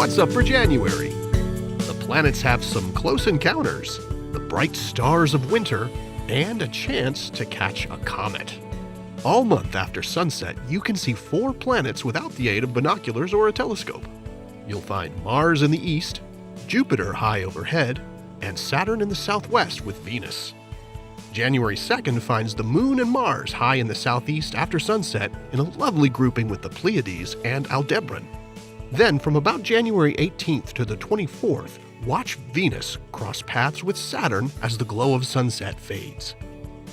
what's up for January? The planets have some close encounters, the bright stars of winter, and a chance to catch a comet. All month after sunset, you can see 4 planets without the aid of binoculars or a telescope. You'll find Mars in the east, Jupiter high overhead, and Saturn in the southwest with Venus. January 2nd finds the Moon and Mars high in the southeast after sunset in a lovely grouping with the Pleiades and Aldebaran. Then from about January 18th to the 24th, watch Venus cross paths with Saturn as the glow of sunset fades.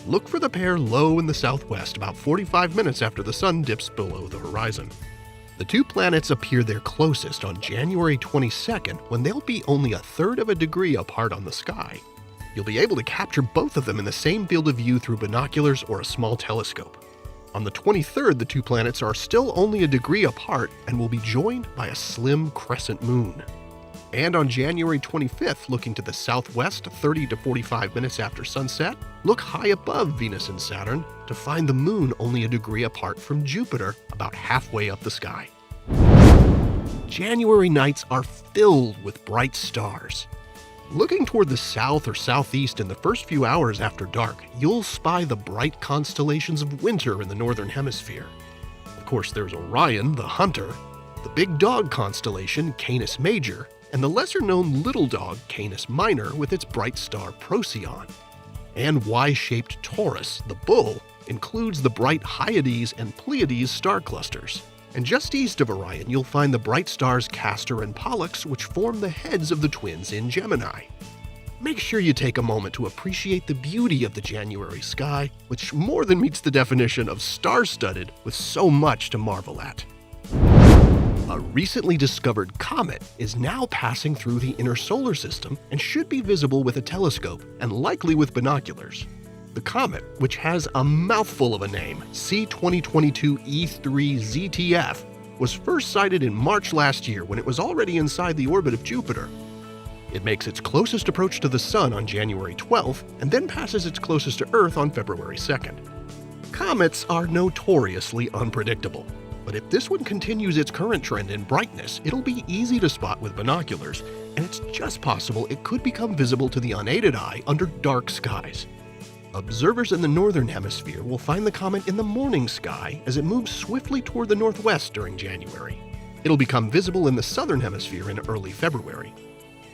Look for the pair low in the southwest about 45 minutes after the sun dips below the horizon. The 2 planets appear their closest on January 22nd when they'll be only 1/3 of a degree apart on the sky. You'll be able to capture both of them in the same field of view through binoculars or a small telescope. On the 23rd, the 2 planets are still only a degree apart and will be joined by a slim crescent moon. And on January 25th, looking to the southwest 30 to 45 minutes after sunset, look high above Venus and Saturn to find the moon only a degree apart from Jupiter, about halfway up the sky. January nights are filled with bright stars. Looking toward the south or southeast in the first few hours after dark, you'll spy the bright constellations of winter in the Northern Hemisphere. Of course, there's Orion, the hunter, the big dog constellation, Canis Major, and the lesser-known little dog, Canis Minor, with its bright star Procyon. And Y-shaped Taurus, the bull, includes the bright Hyades and Pleiades star clusters. And just east of Orion, you'll find the bright stars Castor and Pollux, which form the heads of the twins in Gemini. Make sure you take a moment to appreciate the beauty of the January sky, which more than meets the definition of star-studded with so much to marvel at. A recently discovered comet is now passing through the inner solar system and should be visible with a telescope and likely with binoculars. The comet, which has a mouthful of a name, C2022E3ZTF, was first sighted in March last year when it was already inside the orbit of Jupiter. It makes its closest approach to the Sun on January 12th and then passes its closest to Earth on February 2nd. Comets are notoriously unpredictable, but if this one continues its current trend in brightness, it'll be easy to spot with binoculars, and it's just possible it could become visible to the unaided eye under dark skies. Observers in the Northern Hemisphere will find the comet in the morning sky as it moves swiftly toward the northwest during January. It'll become visible in the Southern Hemisphere in early February.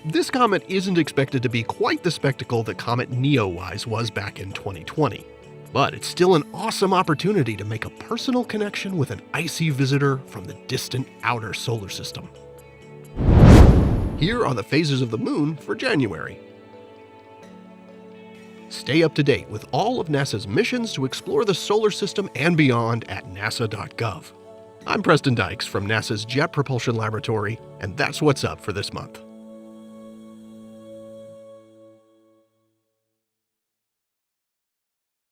This comet isn't expected to be quite the spectacle that Comet Neowise was back in 2020, but it's still an awesome opportunity to make a personal connection with an icy visitor from the distant outer solar system. Here are the phases of the moon for January. Stay up to date with all of NASA's missions to explore the solar system and beyond at nasa.gov. I'm Preston Dykes from NASA's Jet Propulsion Laboratory, and that's what's up for this month.